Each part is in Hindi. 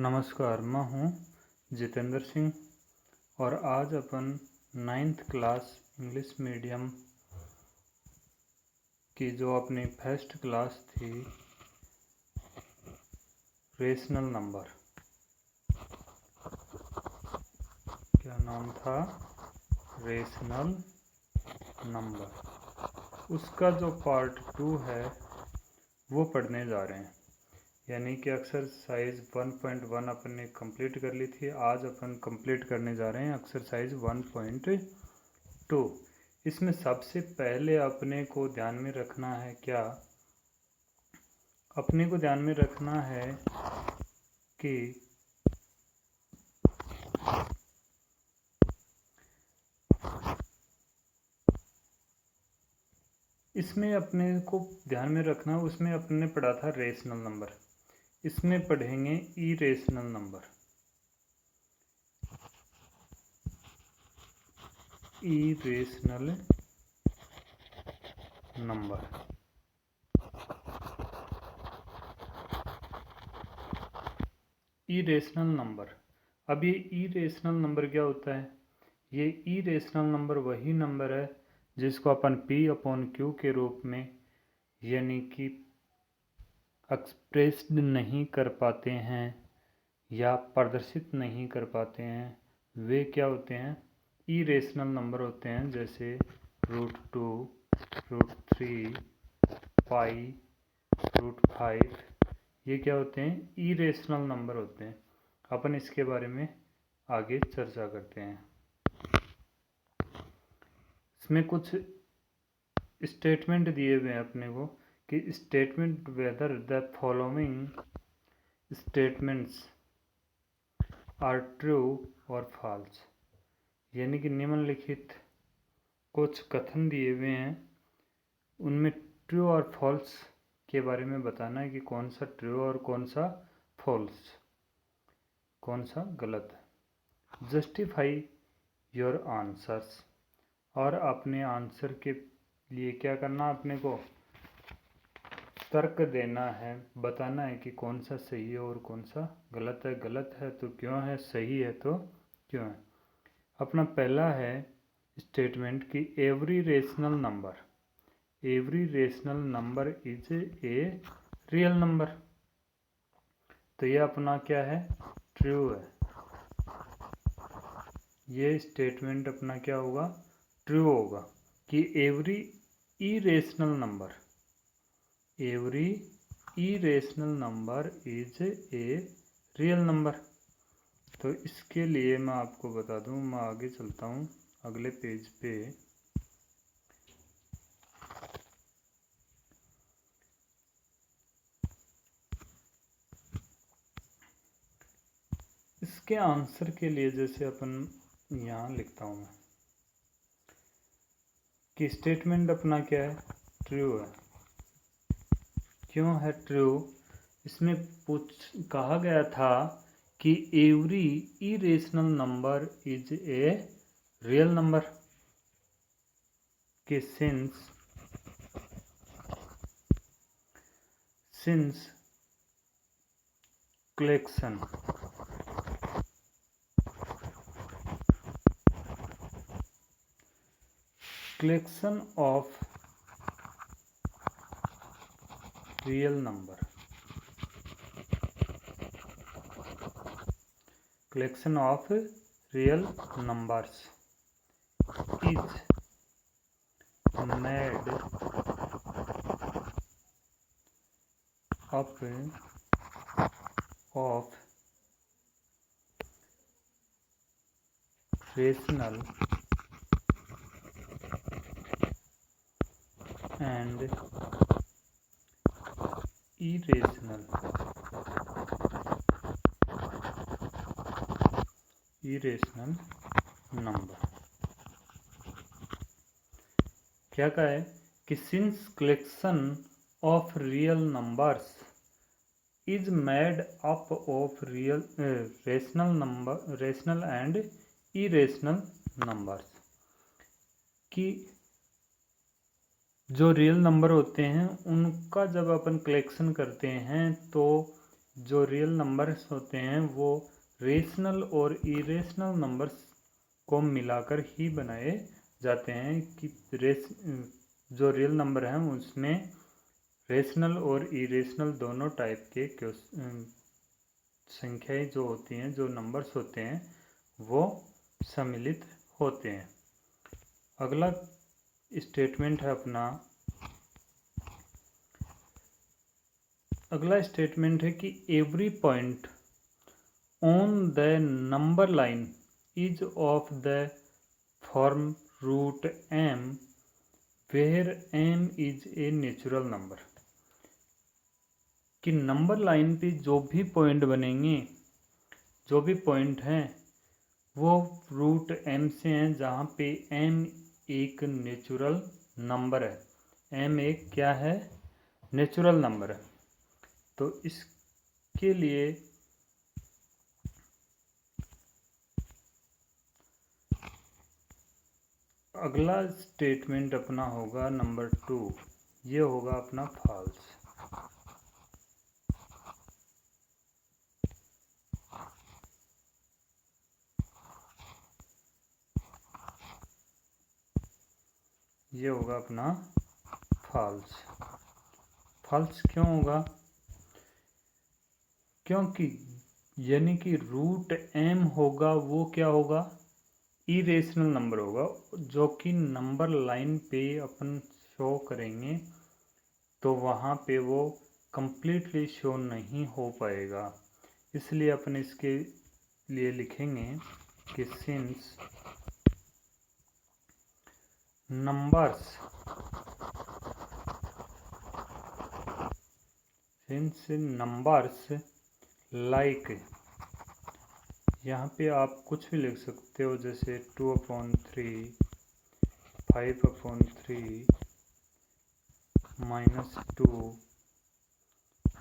नमस्कार, मैं हूँ जितेंद्र सिंह और आज अपन 9th क्लास इंग्लिश मीडियम की जो अपनी फर्स्ट क्लास थी रेशनल नंबर, क्या नाम था? Rational number. उसका जो पार्ट 2 है वो पढ़ने जा रहे हैं। यानी कि एक्सरसाइज 1.1 अपन ने कंप्लीट कर ली थी। आज अपन कंप्लीट करने जा रहे हैं एक्सरसाइज 1.2। इसमें सबसे पहले अपने को ध्यान में रखना है क्या? अपने को ध्यान में रखना है कि इसमें अपने को ध्यान में रखना, उसमें अपने ने पढ़ा था रेशनल नंबर, इसमें पढ़ेंगे irrational number. Irrational number irrational number. अब ये इरेशनल नंबर क्या होता है? ये इरेशनल नंबर वही नंबर है जिसको अपन P/Q के रूप में यानी कि एक्सप्रेस्ड नहीं कर पाते हैं या प्रदर्शित नहीं कर पाते हैं, वे क्या होते हैं? इरेशनल नंबर होते हैं। जैसे √2, √3, पाई, √5, ये क्या होते हैं? इरेशनल नंबर होते हैं। अपन इसके बारे में आगे चर्चा करते हैं। इसमें कुछ स्टेटमेंट दिए हुए हैं अपने को कि statement whether the following statements are true और फॉल्स, यानी कि निम्नलिखित कुछ कथन दिए हुए हैं, उनमें ट्रू और फॉल्स के बारे में बताना है कि कौन सा ट्रू और कौन सा फॉल्स, कौन सा गलत है। जस्टिफाई योर आंसर्स, और अपने आंसर के लिए क्या करना, अपने को तर्क देना है, बताना है कि कौन सा सही है और कौन सा गलत है। गलत है तो क्यों है, सही है तो क्यों है। अपना पहला है स्टेटमेंट कि every rational number is a real number. तो ये अपना क्या है? ट्रू है। ये स्टेटमेंट अपना क्या होगा? ट्रू होगा कि every irrational number is a real number. तो इसके लिए मैं आपको बता दूं, मैं आगे चलता हूं अगले पेज पे। इसके आंसर के लिए जैसे अपन यहाँ लिखता हूँ मैं कि स्टेटमेंट अपना क्या है? ट्रू है। क्यों है ट्रू? इसमें कहा गया था कि every irrational number is a real number, कि since collection of real numbers is made up of rational and irrational number. क्या कहा है कि since collection of real numbers is made up of rational and irrational numbers, कि जो रियल नंबर होते हैं उनका जब अपन कलेक्शन करते हैं तो जो रियल नंबर्स होते हैं वो रेशनल और इरेशनल नंबर्स को मिलाकर ही बनाए जाते हैं कि जो रियल नंबर हैं उसमें रेशनल और इरेशनल दोनों टाइप के संख्याएं जो होती हैं, जो नंबर्स होते हैं, वो सम्मिलित होते हैं। अगला स्टेटमेंट है अपना, अगला स्टेटमेंट है कि every point on the number line is of the form root m where m is a natural number. कि नंबर लाइन पे जो भी पॉइंट बनेंगे, जो भी पॉइंट हैं, वो रूट m से हैं, जहाँ पे m एक नेचुरल नंबर है। m एक क्या है? नेचुरल नंबर है। तो इसके लिए अगला स्टेटमेंट अपना होगा नंबर 2, ये होगा अपना फॉल्स। ये होगा अपना फॉल्स। फॉल्स क्यों होगा? क्योंकि यानी कि रूट m होगा वो क्या होगा? इरेशनल नंबर होगा, जो कि नंबर लाइन पे अपन शो करेंगे तो वहाँ पे वो कंप्लीटली शो नहीं हो पाएगा। इसलिए अपन इसके लिए लिखेंगे कि सिंस नंबर्स लाइक, यहाँ पे आप कुछ भी लिख सकते हो, जैसे 2/3, 5/3, -2,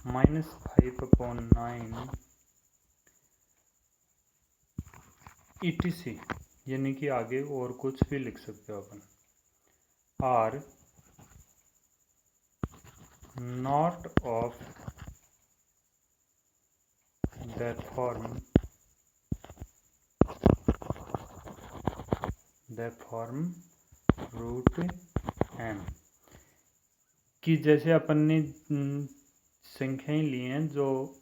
-5/9 etc, यानी कि आगे और कुछ भी लिख सकते हो अपन। Are not of the form root m। कि जैसे अपन ने संख्याएं ली हैं, जो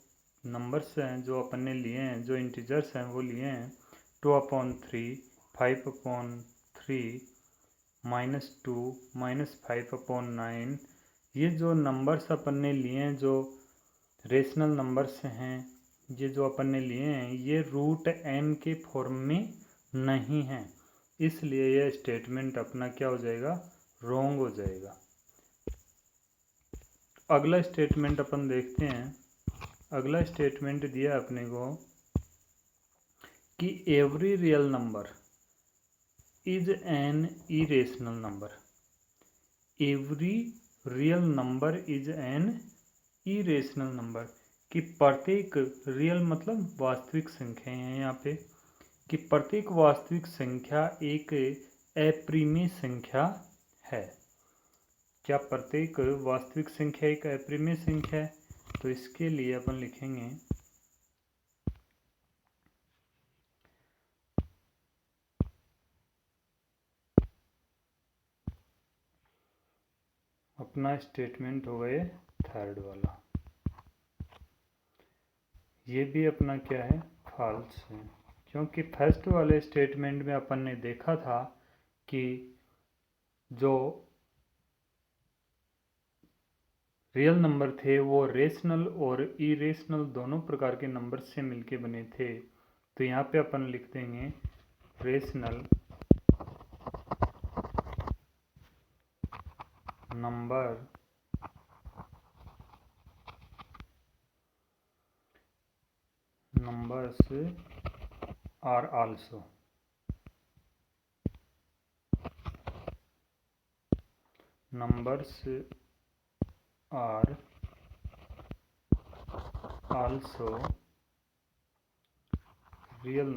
नंबर्स हैं जो अपन ने लिए हैं, जो इंटीजर्स हैं वो लिए हैं 2/3, 5/3, -2, -5/9। ये जो नंबर्स अपन ने लिए हैं, जो रेशनल नंबर्स हैं, ये जो अपन ने लिए हैं, ये रूट m के फॉर्म में नहीं हैं। इसलिए यह स्टेटमेंट अपना क्या हो जाएगा? रॉन्ग हो जाएगा। अगला स्टेटमेंट अपन देखते हैं। अगला स्टेटमेंट दिया अपने को कि every real number is an irrational number. Every real number is an irrational number. कि प्रत्येक रियल मतलब वास्तविक संख्या है यहाँ पे, कि प्रत्येक वास्तविक संख्या एक अप्रिमेय संख्या है। क्या प्रत्येक वास्तविक संख्या एक अप्रिमेय संख्या है? तो इसके लिए अपन लिखेंगे अपना स्टेटमेंट हो गए थर्ड वाला, ये भी अपना क्या है? फॉल्स है। क्योंकि फर्स्ट वाले स्टेटमेंट में अपन ने देखा था कि जो रियल नंबर थे वो रेशनल और इरेशनल दोनों प्रकार के नंबर से मिलके बने थे। तो यहाँ पे अपन लिख देंगे rational numbers are also numbers are also real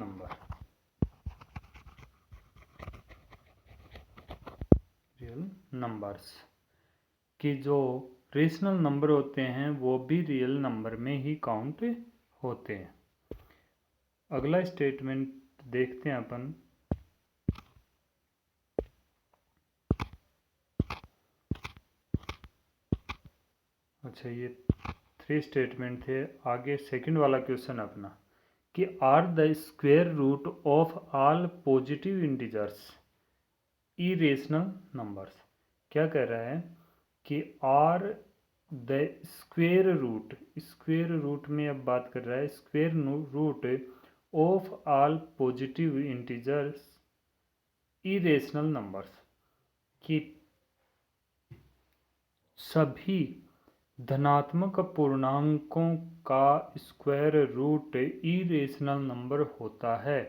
numbers। कि जो रेशनल नंबर होते हैं वो भी रियल नंबर में ही काउंट होते हैं। अगला स्टेटमेंट देखते हैं अपन। अच्छा, ये 3 स्टेटमेंट थे। आगे सेकंड वाला क्वेश्चन अपना कि are the square root of all positive integers irrational numbers. क्या कह रहा है कि आर द स्क्वायर रूट में अब बात कर रहा है square root of all positive integers irrational numbers कि सभी धनात्मक पूर्णांकों का स्क्वायर रूट इरेशनल नंबर होता है।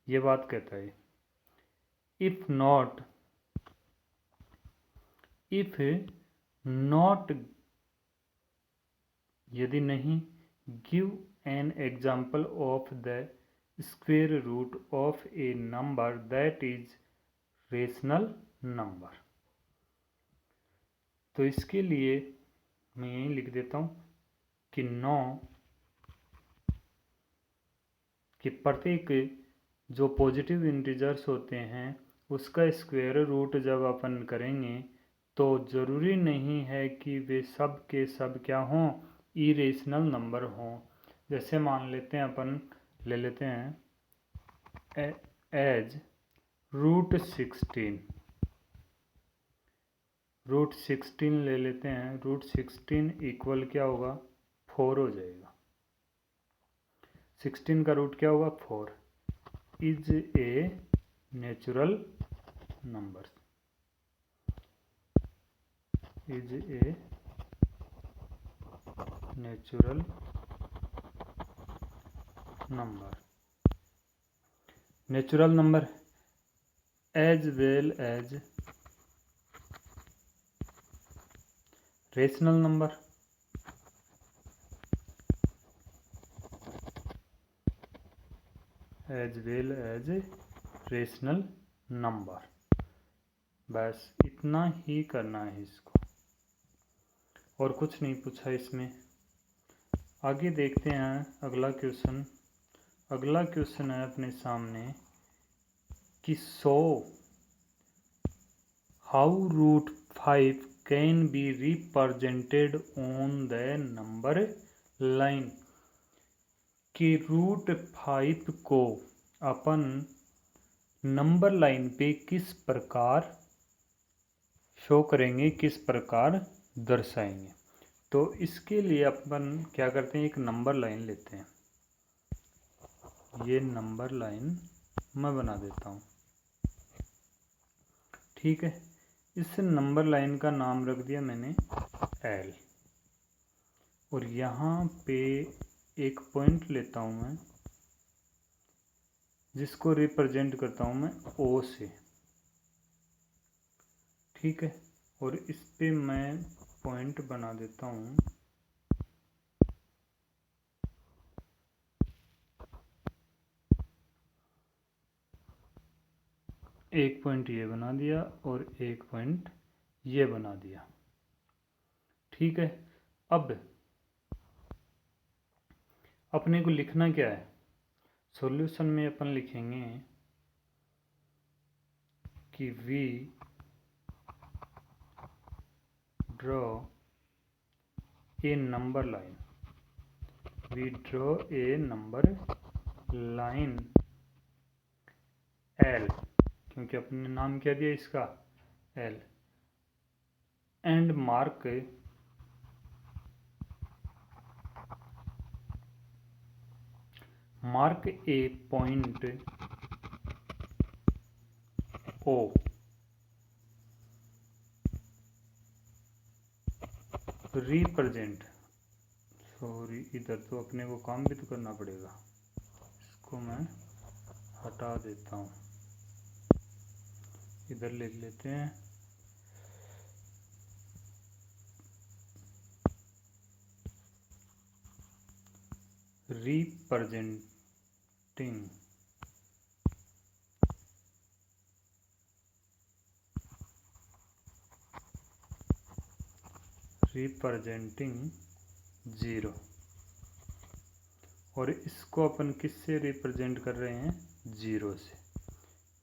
ये बात कहता है। इफ नॉट यदि नहीं, give an example of the square root of a number that is rational number. तो इसके लिए मैं यहीं लिख देता हूँ कि 9 कि प्रत्येक जो पॉजिटिव इंटीजर्स होते हैं उसका स्क्वायर रूट जब अपन करेंगे तो ज़रूरी नहीं है कि वे सब के सब क्या हों, इरेशनल नंबर हों। जैसे मान लेते हैं अपन ले लेते हैं एज रूट 16 ले लेते हैं। रूट 16 इक्वल क्या होगा, 4 हो जाएगा। 16 का रूट क्या होगा, 4 is a natural number. Is a natural number as well as rational number. As well as rational number. बस इतना ही करना है इसको, और कुछ नहीं पूछा इसमें। आगे देखते हैं अगला क्वेश्चन। अगला क्वेश्चन है अपने सामने कि so how root 5 can be represented on the number line. कि रूट 5 को अपन नंबर लाइन पे किस प्रकार शो करेंगे, किस प्रकार दर्शाएंगे। तो इसके लिए अपन क्या करते हैं, एक नंबर लाइन लेते हैं। ये नंबर लाइन मैं बना देता हूँ, ठीक है। इस नंबर लाइन का नाम रख दिया मैंने L, और यहाँ पे एक पॉइंट लेता हूँ मैं जिसको रिप्रेजेंट करता हूँ मैं O से, ठीक है। और इस पे मैं पॉइंट बना देता हूँ एक पॉइंट ये बना दिया और एक पॉइंट ये बना दिया, ठीक है। अब अपने को लिखना क्या है, सॉल्यूशन में अपन लिखेंगे कि we draw a number line. We draw a number line L, क्योंकि अपने नाम क्या दिया इसका L, and mark a point O। Represent, sorry इधर तो अपने को काम भी तो करना पड़ेगा, इसको मैं हटा देता हूँ, इधर लिख लेते हैं रिप्रेजेंटिंग 0, और इसको अपन किससे रिप्रेजेंट कर रहे हैं? 0 से।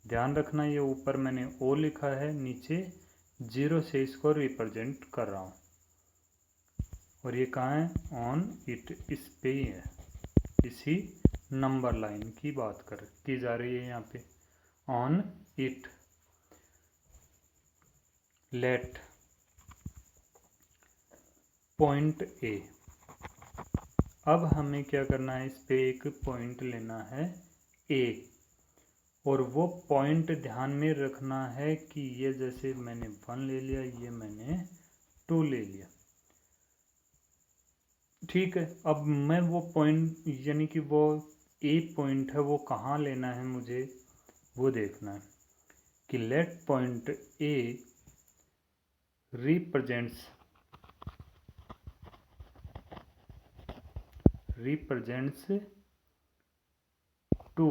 ध्यान रखना ये ऊपर मैंने ओ लिखा है, नीचे 0 से इसको रिप्रेजेंट कर रहा हूँ, और ये कहाँ है? ऑन इट, इस पे ही है, इसी नंबर लाइन की बात की जा रही है यहाँ पे। On it let point A. अब हमें क्या करना है? इस पे एक पॉइंट लेना है ए, और वो पॉइंट ध्यान में रखना है कि ये जैसे मैंने 1 ले लिया, ये मैंने 2 ले लिया, ठीक है। अब मैं वो पॉइंट यानी कि वो ए पॉइंट है वो कहाँ लेना है मुझे, वो देखना है कि let point A represents 2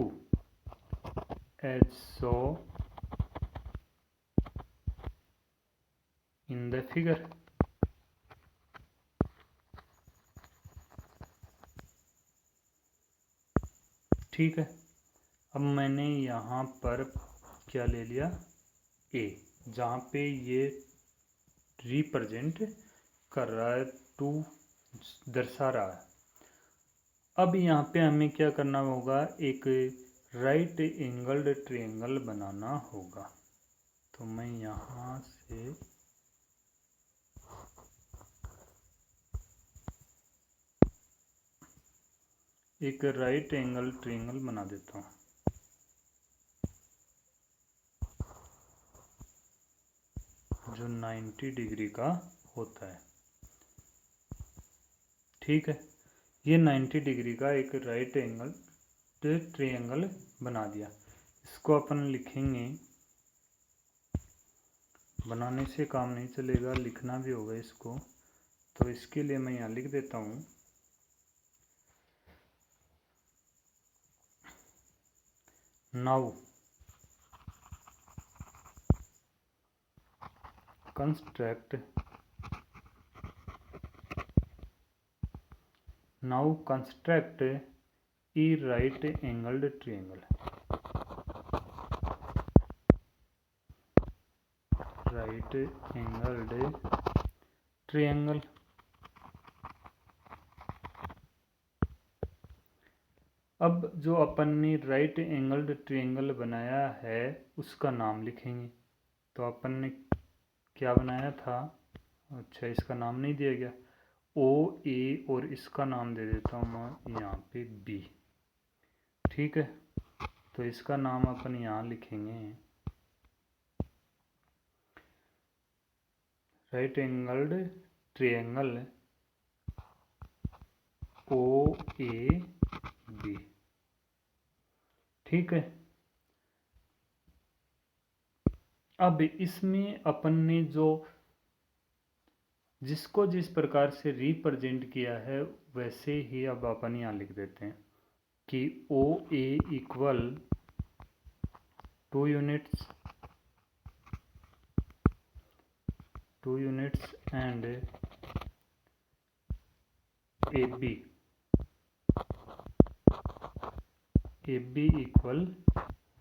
as so in the figure। ठीक है। अब मैंने यहाँ पर क्या ले लिया? ए, जहाँ पे ये रिप्रेजेंट कर रहा है, 2 दर्शा रहा है। अब यहाँ पे हमें क्या करना होगा? एक राइट एंगल्ड ट्रायंगल बनाना होगा। तो मैं यहाँ से एक राइट एंगल ट्रायंगल बना देता हूँ। जो 90 डिग्री का होता है, ठीक है। ये 90 डिग्री का एक राइट एंगल ट्रायंगल बना दिया। इसको अपन लिखेंगे, बनाने से काम नहीं चलेगा, लिखना भी होगा इसको। तो इसके लिए मैं यहाँ लिख देता हूँ नाउ कंस्ट्रक्ट ए right angled triangle. Right angled triangle. अब जो अपन ने राइट एंगल्ड ट्रायंगल बनाया है उसका नाम लिखेंगे। तो अपन ने क्या बनाया था? अच्छा, इसका नाम नहीं दिया गया, ओ ए, और इसका नाम दे देता हूँ मैं यहाँ पे बी, ठीक है। तो इसका नाम अपन यहाँ लिखेंगे right angled triangle O A B, ठीक है। अब इसमें अपन ने जो जिसको जिस प्रकार से रिप्रेजेंट किया है वैसे ही अब अपन यहाँ लिख देते हैं कि O A equal 2 units and A B equal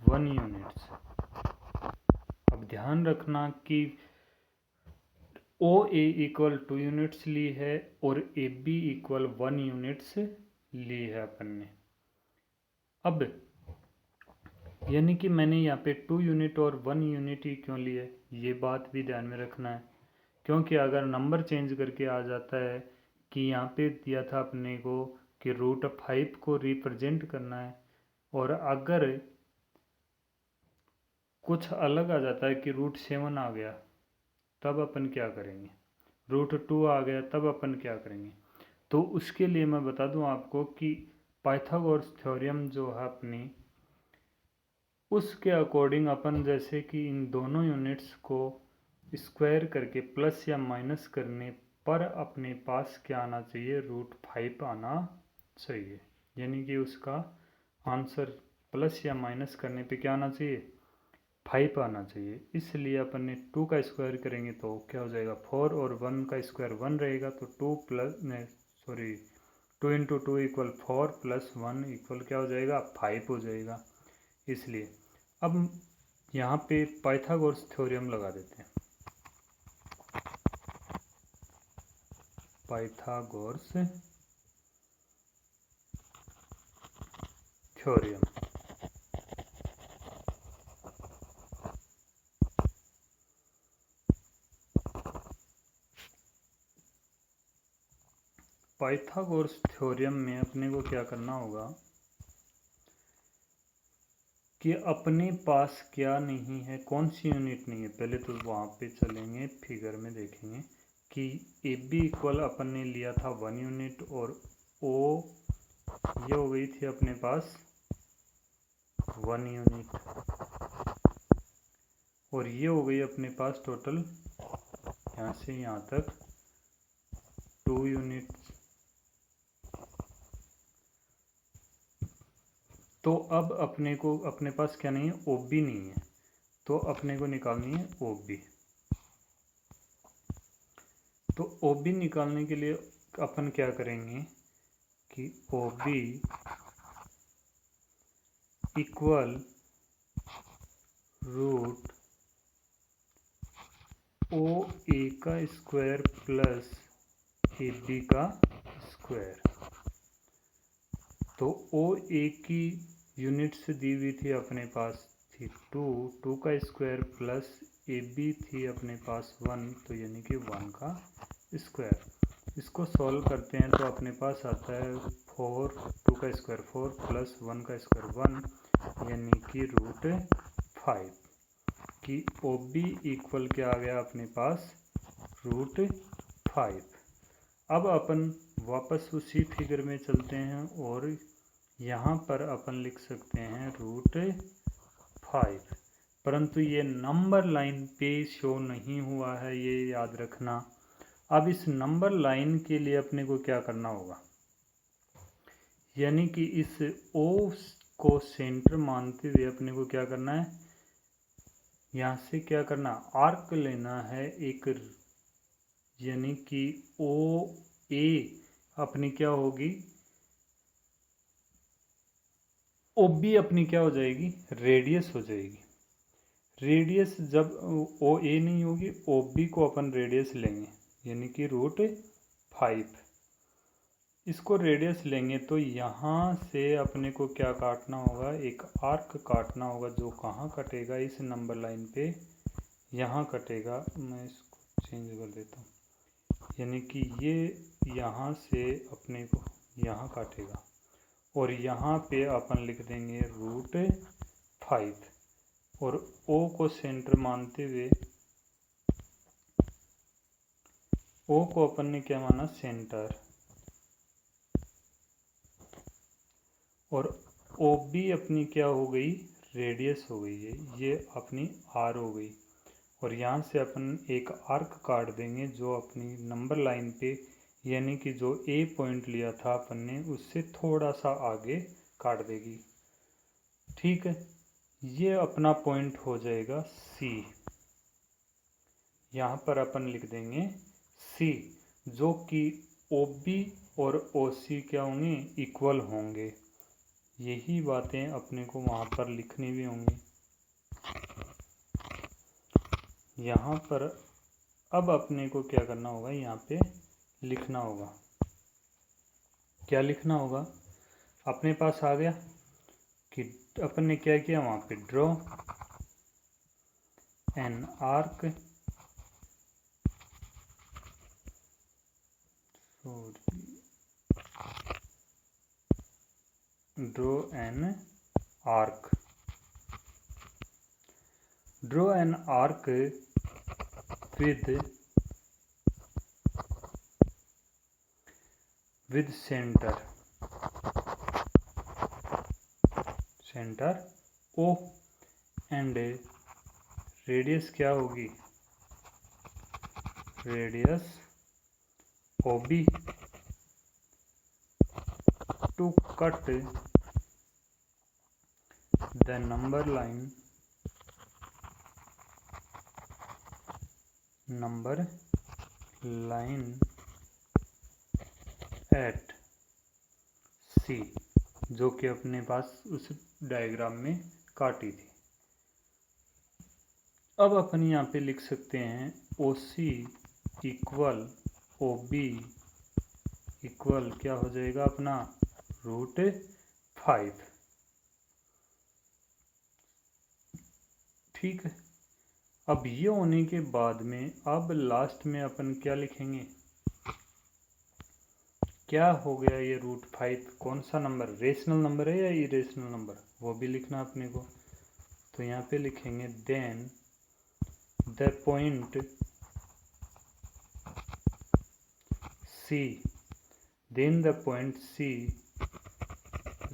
1 units. अब ध्यान रखना कि ओ ए इक्वल 2 यूनिट्स ली है और ए बी इक्वल 1 यूनिट्स ली है अपन ने। अब यानी कि मैंने यहाँ पे 2 यूनिट और 1 यूनिट ही क्यों ली है, ये बात भी ध्यान में रखना है। क्योंकि अगर नंबर चेंज करके आ जाता है कि यहाँ पे दिया था अपने को कि √5 को रिप्रेजेंट करना है, और अगर कुछ अलग आ जाता है कि √7 आ गया, तब अपन क्या करेंगे? √2 आ गया, तब अपन क्या करेंगे? तो उसके लिए मैं बता दूं आपको कि पाइथागोरस थ्योरम जो है अपनी, उसके अकॉर्डिंग अपन जैसे कि इन दोनों यूनिट्स को स्क्वायर करके प्लस या माइनस करने पर अपने पास क्या आना चाहिए? √5 आना चाहिए। यानी कि उसका आंसर प्लस या माइनस करने पे क्या आना चाहिए? 5 आना चाहिए, इसलिए अपन ने 2 का स्क्वायर करेंगे तो क्या हो जाएगा 4, और 1 का स्क्वायर 1 रहेगा, तो 2 इंटू 2 इक्वल 4 प्लस 1 इक्वल क्या हो जाएगा 5 हो जाएगा। इसलिए अब यहाँ पे पाइथागोरस थ्योरम लगा देते हैं। पाइथागोरस थ्योरम, पाइथागोरस थ्योरम में अपने को क्या करना होगा कि अपने पास क्या नहीं है, कौन सी यूनिट नहीं है। पहले तो वहाँ पे चलेंगे, फिगर में देखेंगे कि ए बी इक्वल अपन ने लिया था 1 यूनिट, और ओ ये हो गई थी अपने पास 1 यूनिट, और ये हो गई अपने पास टोटल यहाँ से यहाँ तक 2 यूनिट। तो अब अपने को अपने पास क्या नहीं है, ओ बी नहीं है, तो अपने को निकालनी है ओ बी। तो ओ बी निकालने के लिए अपन क्या करेंगे कि ओ बी इक्वल रूट ओ ए का स्क्वायर प्लस ए बी का स्क्वायर। तो ओ ए की यूनिट्स दी हुई थी अपने पास थी 2 का स्क्वायर प्लस ए बी थी अपने पास 1, तो यानी कि 1 का स्क्वायर। इसको सॉल्व करते हैं तो अपने पास आता है 2 का स्क्वायर 4 प्लस 1 का स्क्वायर 1, यानी कि रूट 5 की ओ बी इक्वल क्या आ गया अपने पास रूट 5। अब अपन वापस उसी फिगर में चलते हैं और यहाँ पर अपन लिख सकते हैं रूट 5, परंतु ये नंबर लाइन पे शो नहीं हुआ है, ये याद रखना। अब इस नंबर लाइन के लिए अपने को क्या करना होगा, यानी कि इस ओ को सेंटर मानते हुए अपने को क्या करना है, यहाँ से क्या करना, आर्क लेना है एक, यानी कि ओ ए अपनी क्या होगी, ओ बी अपनी क्या हो जाएगी, रेडियस हो जाएगी। रेडियस जब ओ ए नहीं होगी, ओ बी को अपन रेडियस लेंगे, यानी कि रूट 5। इसको रेडियस लेंगे तो यहाँ से अपने को क्या काटना होगा, एक आर्क काटना होगा, जो कहाँ कटेगा, इस नंबर लाइन पे यहाँ कटेगा। मैं इसको चेंज कर देता हूँ, यानी कि ये यहाँ से अपने को यहाँ काटेगा, और यहाँ पे अपन लिख देंगे रूट 5, और ओ को सेंटर मानते हुए ओ को अपन ने क्या माना, सेंटर, और ओ बी अपनी क्या हो गई, रेडियस हो गई है, ये अपनी आर हो गई। और यहाँ से अपन एक आर्क काट देंगे जो अपनी नंबर लाइन पे, यानी कि जो ए पॉइंट लिया था अपन ने उससे थोड़ा सा आगे काट देगी। ठीक है, ये अपना पॉइंट हो जाएगा सी। यहाँ पर अपन लिख देंगे सी, जो कि ओ बी और ओ सी क्या होंगे, इक्वल होंगे। यही बातें अपने को वहाँ पर लिखनी भी होंगी। यहाँ पर अब अपने को क्या करना होगा, यहाँ पे लिखना होगा, क्या लिखना होगा, अपने पास आ गया कि अपन ने क्या किया, वहाँ पे draw an arc, draw an arc, draw an arc with centre O and radius क्या होगी, radius OB to cut the number line number line at C, जो कि अपने पास उस डायग्राम में काटी थी। अब अपन यहाँ पे लिख सकते हैं OC इक्वल OB इक्वल क्या हो जाएगा अपना √5। ठीक है। अब ये होने के बाद में अब लास्ट में अपन क्या लिखेंगे, क्या हो गया ये √5 कौन सा नंबर, रेशनल नंबर है या इरेशनल नंबर, वो भी लिखना अपने को। तो यहाँ पे लिखेंगे then the point C, then the point C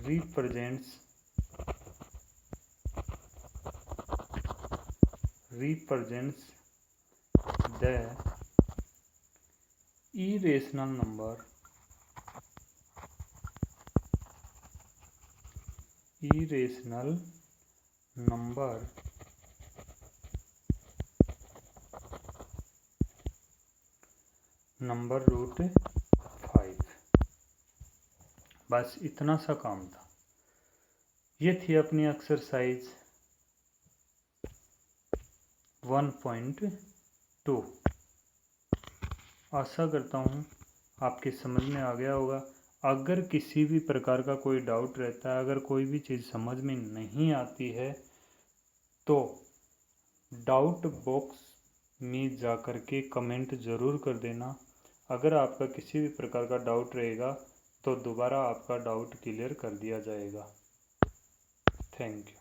represents the irrational number number √5। बस इतना सा काम था। ये थी अपनी एक्सरसाइज 1.2। आशा करता हूँ आपके समझ में आ गया होगा। अगर किसी भी प्रकार का कोई डाउट रहता है, अगर कोई भी चीज़ समझ में नहीं आती है, तो डाउट बॉक्स में जा कर के कमेंट ज़रूर कर देना। अगर आपका किसी भी प्रकार का डाउट रहेगा तो दोबारा आपका डाउट क्लियर कर दिया जाएगा। Thank you.